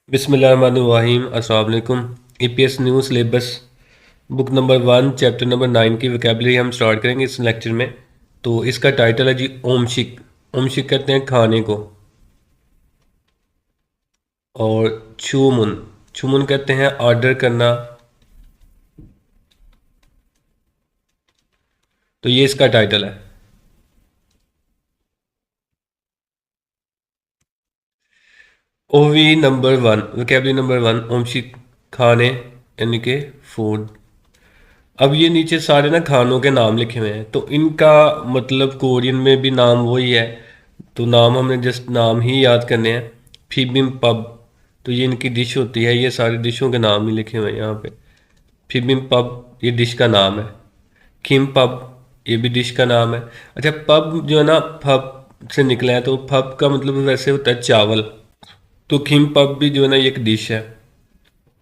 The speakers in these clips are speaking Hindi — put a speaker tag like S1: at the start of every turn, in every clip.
S1: बिस्मिल्लाहिर्रहमानिर्रहीम। अस्सलाम वालेकुम। EPS new syllabus book number 1 chapter number 9 की वोकेबलरी हम स्टार्ट करेंगे इस लेक्चर में। तो इसका टाइटल है जी ओमशिक। ओमशिक कहते हैं खाने को। और छूमुन, छूमुन कहते हैं ऑर्डर करना। तो ये इसका टाइटल है। ओवी नंबर 1, वोकेबलरी नंबर 1 ओमशिक खाने यानी कि फूड। अब ये नीचे सारे ना खानों के नाम लिखे हुए हैं, तो इनका मतलब कोरियन में भी नाम वही है। तो नाम हमने जस्ट नाम ही याद करने हैं। फीबिम पब, तो ये इनकी डिश होती है। ये सारी डिशों के नाम ही लिखे हुए हैं यहाँ पे। फीबिम पब ये डिश का नाम है। किम पब ये भी डिश का नाम है। अच्छा, पब जो है ना पब से निकला है, तो पब का मतलब वैसे होता है चावल। तो किम पब भी जो है ना ये एक डिश है।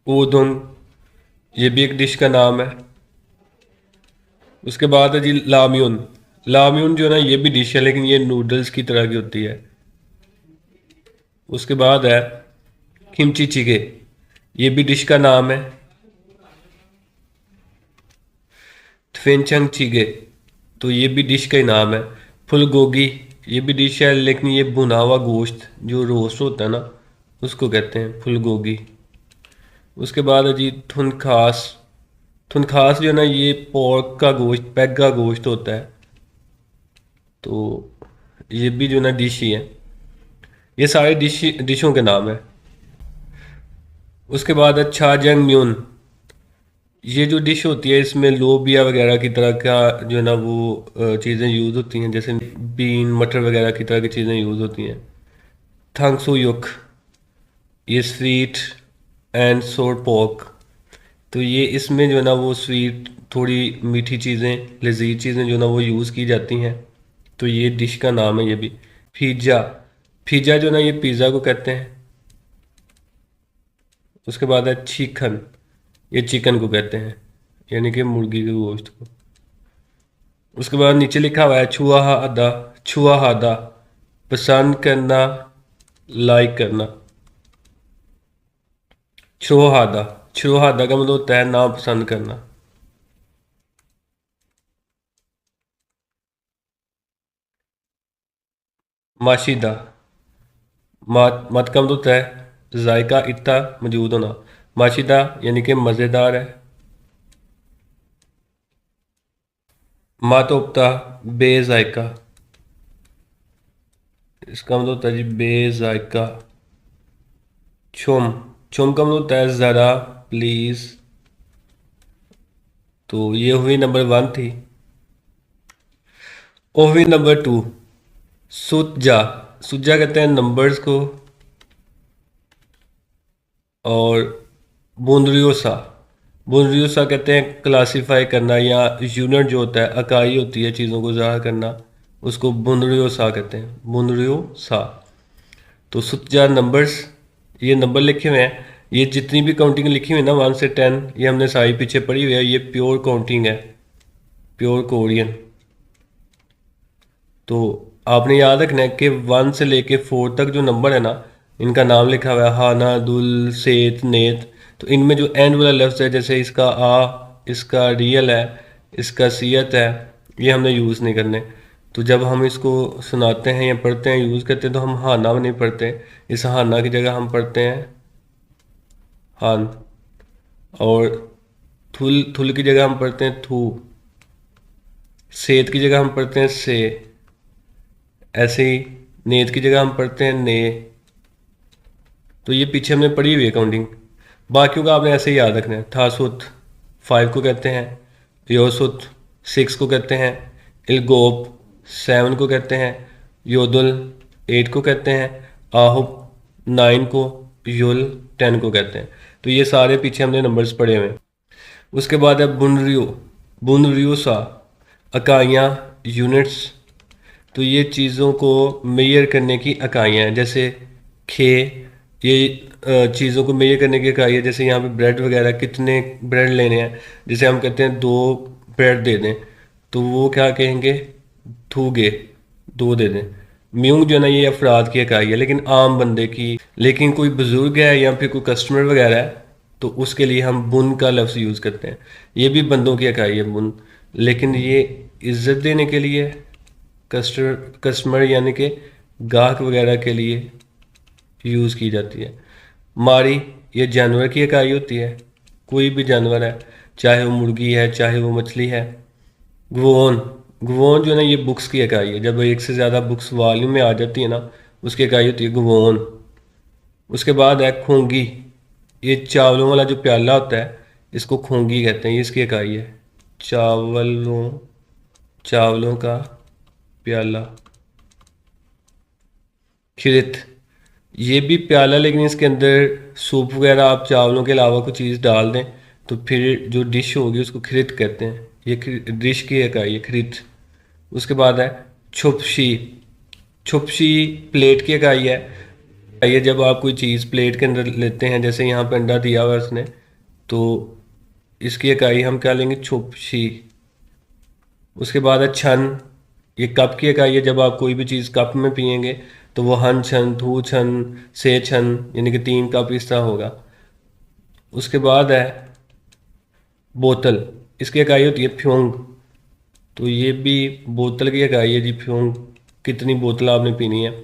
S1: ओदोंग ये भी एक डिश का नाम है। उसके बाद है जी लाम्यून। लाम्यून जो है ना ये भी डिश है, लेकिन ये नूडल्स की तरह की होती है। उसके बाद है किमची चिगे, ये भी डिश का नाम है। फेंचंग चिगे, तो ये भी डिश का ही नाम है। फुलगोगी ये भी डिश है, लेकिन ये भुना हुआ गोश्त जो रोस्ट होता है ना उसको कहते हैं फुलगोगी। उसके बाद है जी थुनखास। थुनखास जो है ना ये पोर्क का गोश्त, पैग का गोश्त होता है। तो ये भी जो है ना डिश ही है। ये सारे डिशों के नाम है। उसके बाद है छाजंग म्यून। ये जो डिश होती है इसमें लोबिया वगैरह की तरह का जो है ना वो चीज़ें यूज़ होती हैं, जैसे बीन मटर वगैरह की तरह की चीज़ें यूज़ होती हैं। थंगसू युक ये स्वीट एंड सोर पोक। तो ये इसमें जो है ना वो स्वीट थोड़ी मीठी चीज़ें लजीज चीज़ें जो है ना वो यूज़ की जाती हैं। तो ये डिश का नाम है ये भी। पिज़्ज़ा, पिज़्ज़ा जो है ना ये पिज़्ज़ा को कहते हैं। उसके बाद है चिकन, ये चिकन को कहते हैं, यानी कि मुर्गी के गोश्त को। उसके बाद नीचे लिखा हुआ है छुआहादा। छुआहादा पसंद करना, लाइक करना। छुआहादा, छुआहादा का मतलब होता है नापसंद करना। माशिदा, मत मत का मतलब होता है जायका इतना मौजूद होना। माशिदा यानी कि मज़ेदार है। मातोप्ता बेजायका, इसका मतलब होता है जी बेजायका। छुम, छुम का मतलब होता है ज़रा, प्लीज़। तो ये हुई नंबर 1 थी। ओवी नंबर 2 सुजा। सुजा कहते हैं नंबर्स को। और बुंदरियोसा, बुंदरियोसा कहते हैं क्लासिफाई करना, या यूनिट जो होता है इकाई होती है चीज़ों को ज़ाहिर करना, उसको बुंदरियोसा कहते हैं। बुंदरियोसा। तो सुजा नंबर्स, ये नंबर लिखे हुए हैं। ये जितनी भी काउंटिंग लिखी हुई है ना 1 से 10, ये हमने सारी पीछे पढ़ी हुई है। ये प्योर काउंटिंग है, प्योर कोरियन। तो आपने याद रखना है कि 1 से लेके 4 तक जो नंबर है ना इनका नाम लिखा हुआ है हाना, दुल, सेत, नेत। तो इनमें जो एंड वाला लफ्ज़ है, जैसे इसका इसका रियल है, इसका सियत है, ये हमने यूज़ नहीं करने। तो जब हम इसको सुनाते हैं या पढ़ते हैं यूज़ करते हैं तो हम हाना में नहीं पढ़ते। इस हाना की जगह हम पढ़ते हैं हान। और थुल, थुल की जगह हम पढ़ते हैं थू। सेत की जगह हम पढ़ते हैं से। ऐसे ही नेत की जगह हम पढ़ते हैं ने। तो ये पीछे हमने पढ़ी हुई है काउंटिंग। बाकियों का आपने ऐसे ही याद रखना है। थासुत 5 को कहते हैं। योसुत 6 को कहते हैं। इलगोप 7 को कहते हैं। योदुल 8 को कहते हैं। आहुब 9 को। युल 10 को कहते हैं। तो ये सारे पीछे हमने नंबर्स पढ़े हुए हैं। उसके बाद है बुनरियो। बुनरियो सा इकाइयाँ, यूनिट्स। तो ये चीज़ों को मेजर करने की इकाइयाँ हैं। जैसे खे, ये चीज़ों को मेजर करने की इकाई है। जैसे यहाँ पे ब्रेड वगैरह कितने ब्रेड लेने हैं, जैसे हम कहते हैं 2 ब्रेड दे दें, तो वो क्या कहेंगे थूगे, 2 दे दें। म्यूंग जो है ना ये अफराद की इकाई है, लेकिन आम बंदे की, लेकिन कोई बुजुर्ग है या फिर कोई कस्टमर वगैरह है तो उसके लिए हम बुन का लफ्ज़ यूज़ करते हैं। ये भी बंदों की इकाई है बुन, लेकिन ये इज्जत देने के लिए, कस्टमर यानी कि गाहक वगैरह के लिए यूज़ की जाती है। मारी ये जानवर की इकाई होती है, कोई भी जानवर है, चाहे वो मुर्गी है चाहे वो मछली है। गवोन, गवोन जो है ना ये बुक्स की इकाई है, जब एक से ज़्यादा बुक्स वॉल्यूम में आ जाती है ना उसकी इकाई होती है गवोन। उसके बाद है खोंगी, ये चावलों वाला जो प्याला होता है इसको खोंगी कहते हैं, ये इसकी इकाई है। चावलों चावलों का प्याला। खिरित, ये भी प्याला, लेकिन इसके अंदर सूप वगैरह आप चावलों के अलावा कोई चीज़ डाल दें तो फिर जो डिश होगी उसको खिरित कहते हैं। ये डिश की इकाई है खिरित। उसके बाद है छुपशी, छुपशी प्लेट की इकाई है। ये जब आप कोई चीज़ प्लेट के अंदर लेते हैं, जैसे यहाँ पे अंडा दिया हुआ है उसने, तो इसकी इकाई हम क्या लेंगे, छुपशी। उसके बाद है छन, ये कप की इकाई है, जब आप कोई भी चीज़ कप में पियेंगे तो वो हन छन, थू छन, से छन, यानी कि 3 कप इस तरह होगा। उसके बाद है बोतल, इसकी इकाई होती है फ्योंग। तो ये भी बोतल की इकाई है जी, फ्योंग, कितनी बोतल आपने पीनी है,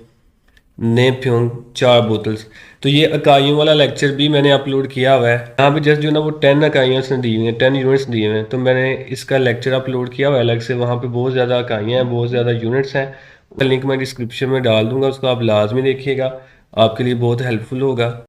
S1: ने फ्योंग 4 बोतल्स। तो ये इकाइयों वाला लेक्चर भी मैंने अपलोड किया हुआ है, यहाँ पे जस्ट जो ना वो 10 इकाइयाँ उसने दी हुई हैं, 10 यूनिट्स दिए हुए हैं, तो मैंने इसका लेक्चर अपलोड किया हुआ है अलग से। वहाँ पे बहुत ज़्यादा इकाइयाँ हैं, बहुत ज़्यादा यूनिट्स हैं, उसका लिंक मैं डिस्क्रिप्शन में डाल दूंगा, उसको आप लाजमी देखिएगा, आपके लिए बहुत हेल्पफुल होगा।